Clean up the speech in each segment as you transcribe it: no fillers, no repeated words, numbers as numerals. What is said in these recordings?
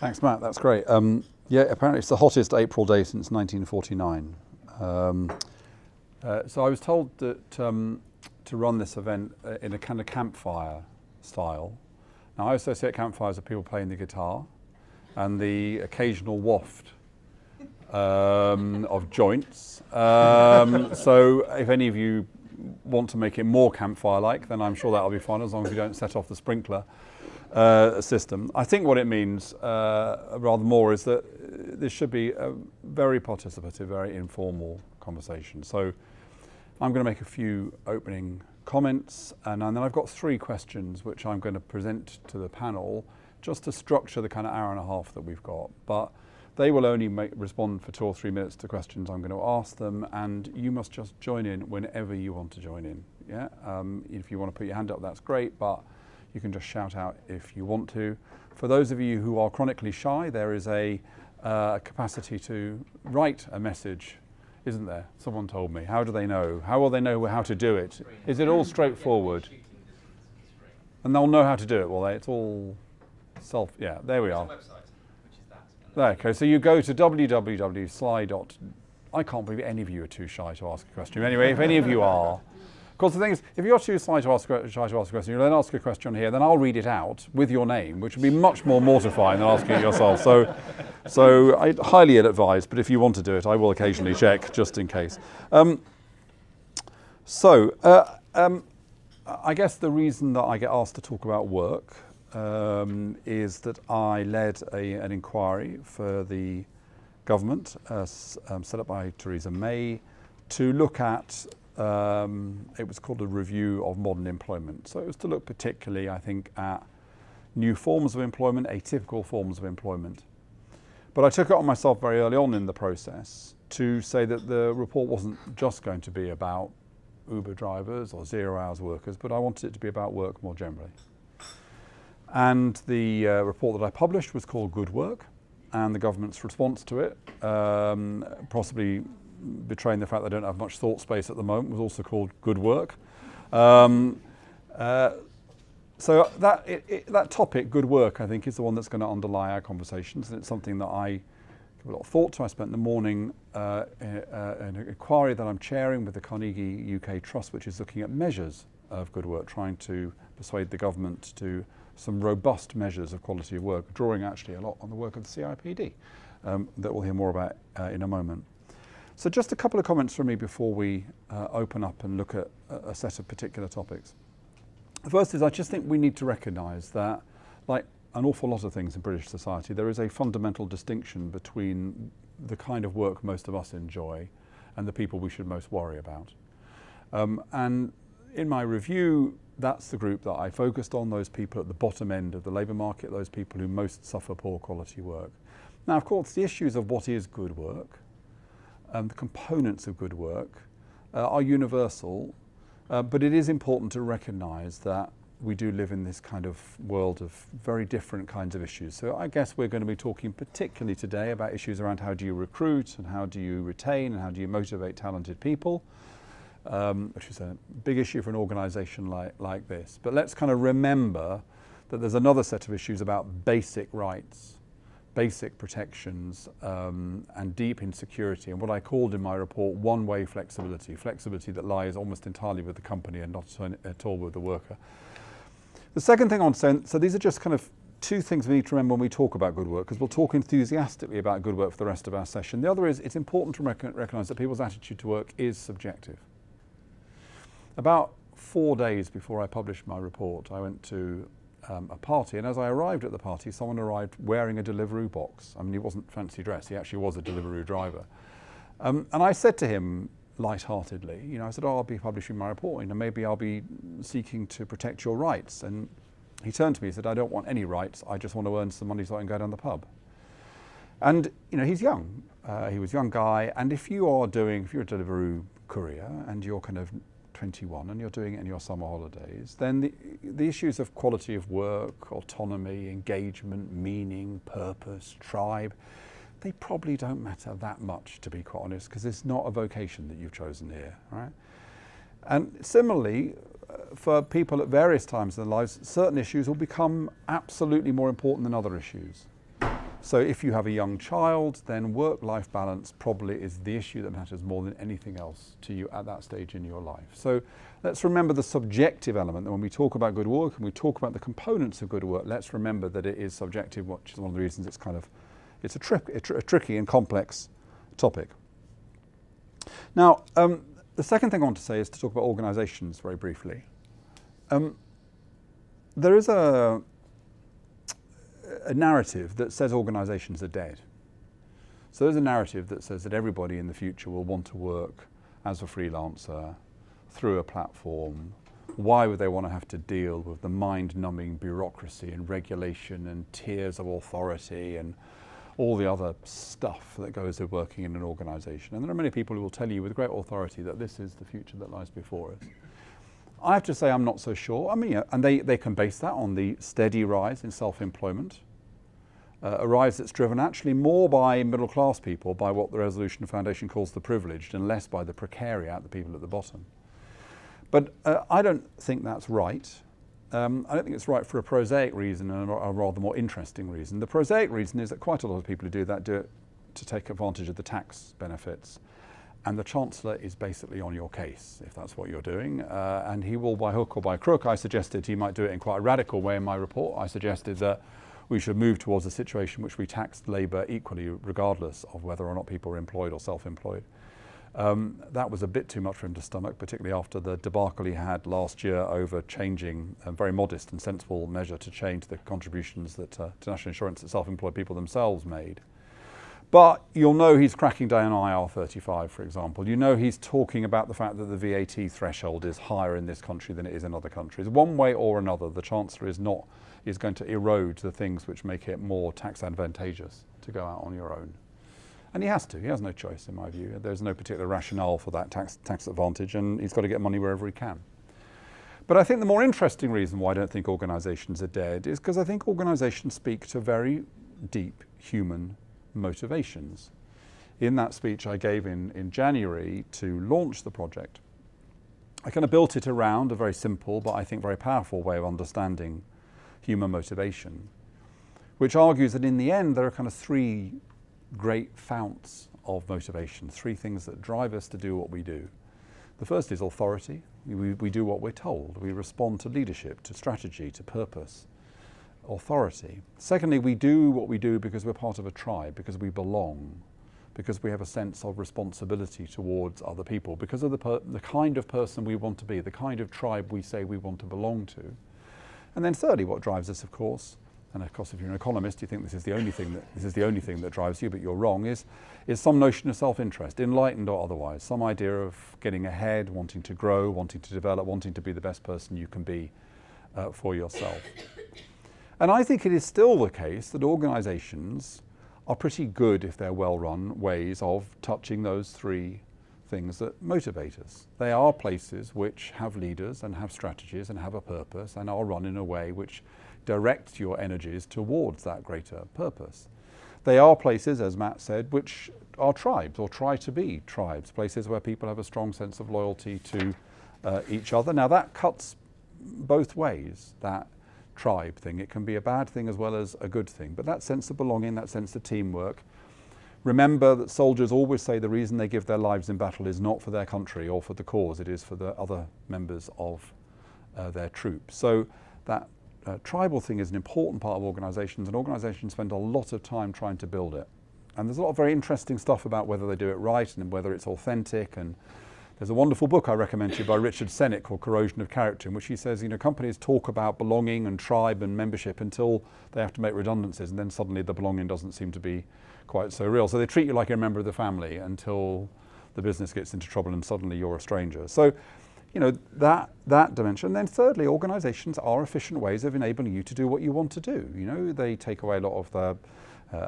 Thanks, Matt. That's great. Yeah, apparently it's the hottest April day since 1949. So I was told that to run this event in a kind of campfire style. Now, I associate campfires with people playing the guitar and the occasional waft of joints. So if any of you want to make it more campfire-like, then I'm sure that'll be fine, as long as you don't set off the sprinkler system. I think what it means rather more is that this should be a very participative, very informal conversation. So I'm going to make a few opening comments, and then I've got 3 questions which I'm going to present to the panel just to structure the kind of hour and a half that we've got. But they will only respond for 2 or 3 minutes to questions I'm going to ask them, and you must just join in whenever you want to join in. Yeah, if you want to put your hand up, that's great, but you can just shout out if you want to. For those of you who are chronically shy, there is a capacity to write a message, isn't there? Someone told me. How do they know? How will they know how to do it? Is it all straightforward? And they'll know how to do it, will they? It's all yeah, there we are. There, okay, so you go to www.sly. I can't believe any of you are too shy to ask a question. Anyway, if any of you are, of course the thing is, if you're too shy to ask a question, you then ask a question here, then I'll read it out with your name, which would be much more mortifying than asking it yourself. So I highly advise, but if you want to do it, I will occasionally check, just in case. I guess the reason that I get asked to talk about work is that I led an inquiry for the government set up by Theresa May to look at, it was called a review of modern employment. So it was to look particularly, I think, at new forms of employment, atypical forms of employment. But I took it on myself very early on in the process to say that the report wasn't just going to be about Uber drivers or 0 hours workers, but I wanted it to be about work more generally. And the report that I published was called Good Work, and the government's response to it, possibly betraying the fact they don't have much thought space at the moment, was also called Good Work. So that topic, good work, I think is the one that's going to underlie our conversations, and it's something that I give a lot of thought to. I spent the morning in an inquiry that I'm chairing with the Carnegie UK Trust, which is looking at measures of good work, trying to persuade the government to do some robust measures of quality of work, drawing actually a lot on the work of the CIPD that we'll hear more about in a moment. So just a couple of comments from me before we open up and look at a set of particular topics. The first is I just think we need to recognise that, like an awful lot of things in British society, there is a fundamental distinction between the kind of work most of us enjoy and the people we should most worry about. And in my review, that's the group that I focused on, those people at the bottom end of the labour market, those people who most suffer poor quality work. Now, of course, the issues of what is good work, the components of good work are universal, but it is important to recognise that we do live in this kind of world of very different kinds of issues. So I guess we're going to be talking particularly today about issues around how do you recruit and how do you retain and how do you motivate talented people, which is a big issue for an organisation like this. But let's kind of remember that there's another set of issues about basic rights, basic protections, and deep insecurity, and what I called in my report one-way flexibility, flexibility that lies almost entirely with the company and not at all with the worker. The second thing I want to say, so these are just kind of 2 things we need to remember when we talk about good work, because we'll talk enthusiastically about good work for the rest of our session. The other is it's important to recognise that people's attitude to work is subjective. About 4 days before I published my report, I went to a party, and as I arrived at the party, someone arrived wearing a Deliveroo box. I mean, he wasn't fancy dressed, he actually was a Deliveroo driver. And I said to him light-heartedly, you know, I said, oh, I'll be publishing my report, and maybe I'll be seeking to protect your rights. And he turned to me and said, I don't want any rights, I just want to earn some money so I can go down the pub. And, you know, he's young, he was a young guy, and if you're a Deliveroo courier and you're kind of 21 and you're doing it in your summer holidays, then the issues of quality of work, autonomy, engagement, meaning, purpose, tribe, they probably don't matter that much, to be quite honest, because it's not a vocation that you've chosen here, right? And similarly, for people at various times in their lives, certain issues will become absolutely more important than other issues. So if you have a young child, then work-life balance probably is the issue that matters more than anything else to you at that stage in your life. So let's remember the subjective element, that when we talk about good work and we talk about the components of good work, let's remember that it is subjective, which is one of the reasons it's a tricky and complex topic. Now, the second thing I want to say is to talk about organisations very briefly. There is a narrative that says organisations are dead. So there's a narrative that says that everybody in the future will want to work as a freelancer through a platform. Why would they want to have to deal with the mind-numbing bureaucracy and regulation and tiers of authority and all the other stuff that goes with working in an organisation? And there are many people who will tell you with great authority that this is the future that lies before us. I have to say I'm not so sure. I mean, and they can base that on the steady rise in self-employment, a rise that's driven actually more by middle-class people, by what the Resolution Foundation calls the privileged, and less by the precariat, the people at the bottom. But I don't think that's right. I don't think it's right for a prosaic reason and a rather more interesting reason. The prosaic reason is that quite a lot of people who do that do it to take advantage of the tax benefits. And the Chancellor is basically on your case, if that's what you're doing. And he will, by hook or by crook, I suggested he might do it in quite a radical way in my report. I suggested that we should move towards a situation in which we tax labour equally, regardless of whether or not people are employed or self-employed. That was a bit too much for him to stomach, particularly after the debacle he had last year over changing a very modest and sensible measure to change the contributions that to national insurance that self-employed people themselves made. But you'll know he's cracking down on IR35, for example. You know he's talking about the fact that the VAT threshold is higher in this country than it is in other countries. One way or another, the Chancellor is going to erode the things which make it more tax advantageous to go out on your own. And he has to. He has no choice, in my view. There's no particular rationale for that tax advantage, and he's got to get money wherever he can. But I think the more interesting reason why I don't think organisations are dead is because I think organisations speak to very deep human motivations. In that speech I gave in January to launch the project, I kind of built it around a very simple but I think very powerful way of understanding human motivation, which argues that in the end there are kind of three great founts of motivation, three things that drive us to do what we do. The first is authority. We do what we're told. We respond to leadership, to strategy, to purpose. Authority. Secondly, we do what we do because we're part of a tribe, because we belong, because we have a sense of responsibility towards other people, because of the kind of person we want to be, the kind of tribe we say we want to belong to. And then thirdly, what drives us, of course, and of course if you're an economist you think this is the only thing that drives you, but you're wrong, is some notion of self-interest, enlightened or otherwise, some idea of getting ahead, wanting to grow, wanting to develop, wanting to be the best person you can be for yourself. And I think it is still the case that organisations are pretty good, if they're well-run, ways of touching those three things that motivate us. They are places which have leaders and have strategies and have a purpose and are run in a way which directs your energies towards that greater purpose. They are places, as Matt said, which are tribes or try to be tribes, places where people have a strong sense of loyalty to each other. Now that cuts both ways, that tribe thing. It can be a bad thing as well as a good thing, but that sense of belonging, that sense of teamwork. Remember that soldiers always say the reason they give their lives in battle is not for their country or for the cause, it is for the other members of their troops. So that tribal thing is an important part of organisations, and organisations spend a lot of time trying to build it. And there's a lot of very interesting stuff about whether they do it right and whether it's authentic. And there's a wonderful book I recommend to you by Richard Sennett called Corrosion of Character, in which he says, companies talk about belonging and tribe and membership until they have to make redundancies, and then suddenly the belonging doesn't seem to be quite so real. So they treat you like a member of the family until the business gets into trouble and suddenly you're a stranger. So, that dimension. And then thirdly, organisations are efficient ways of enabling you to do what you want to do. They take away a lot of the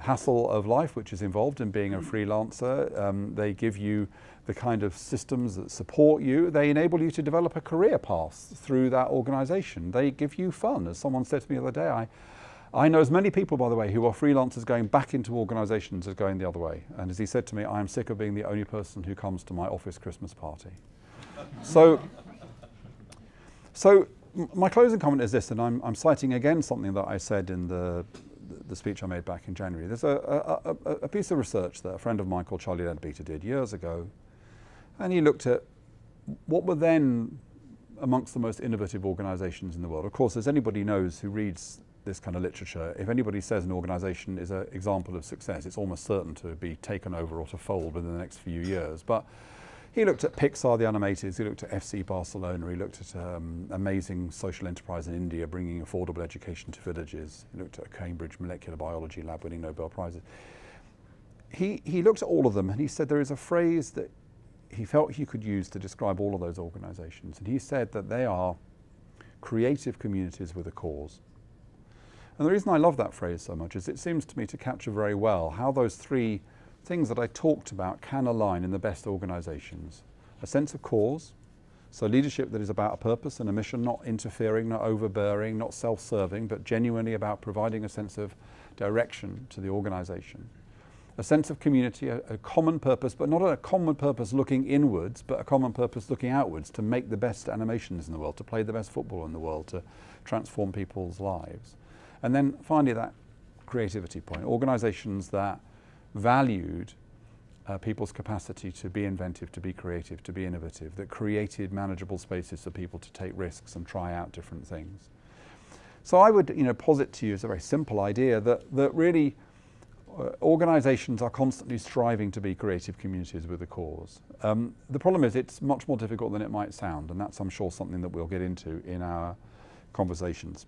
hassle of life which is involved in being a freelancer. They give you the kind of systems that support you. They enable you to develop a career path through that organisation. They give you fun. As someone said to me the other day, I know as many people, by the way, who are freelancers going back into organisations as going the other way. And as he said to me, I am sick of being the only person who comes to my office Christmas party. So my closing comment is this, and I'm citing again something that I said in the the speech I made back in January. There's a piece of research that a friend of mine called Charlie Leadbeater did years ago, and he looked at what were then amongst the most innovative organisations in the world. Of course, as anybody knows who reads this kind of literature, if anybody says an organisation is an example of success, it's almost certain to be taken over or to fold within the next few years. But he looked at Pixar, the animators, he looked at FC Barcelona, he looked at amazing social enterprise in India bringing affordable education to villages, he looked at a Cambridge molecular biology lab winning Nobel Prizes. He looked at all of them and he said there is a phrase that he felt he could use to describe all of those organisations, and he said that they are creative communities with a cause. And the reason I love that phrase so much is it seems to me to capture very well how those three things that I talked about can align in the best organisations. A sense of cause, so leadership that is about a purpose and a mission, not interfering, not overbearing, not self-serving, but genuinely about providing a sense of direction to the organisation. A sense of community, a common purpose, but not a common purpose looking inwards, but a common purpose looking outwards to make the best animations in the world, to play the best football in the world, to transform people's lives. And then finally that creativity point, organisations that valued people's capacity to be inventive, to be creative, to be innovative, that created manageable spaces for people to take risks and try out different things. So I would posit to you as a very simple idea that really organisations are constantly striving to be creative communities with a cause. The problem is it's much more difficult than it might sound, and that's, I'm sure, something that we'll get into in our conversations.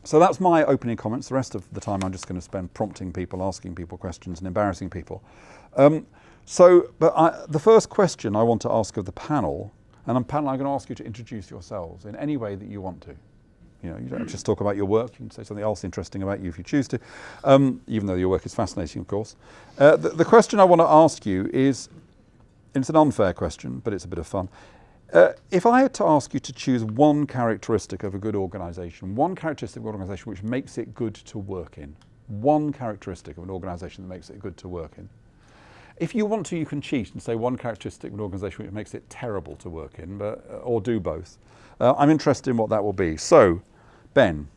So that's my opening comments. The rest of the time I'm just going to spend prompting people, asking people questions and embarrassing people. The first question I want to ask of the panel, and on panel I'm going to ask you to introduce yourselves in any way that you want to. You don't have to just talk about your work. You can say something else interesting about you if you choose to, even though your work is fascinating, of course. The question I want to ask you is, it's an unfair question, but it's a bit of fun. If I had to ask you to choose one characteristic of a good organisation, one characteristic of an organisation which makes it good to work in, one characteristic of an organisation that makes it good to work in. If you want to, you can cheat and say one characteristic of an organisation which makes it terrible to work in, or do both. I'm interested in what that will be. So, Ben.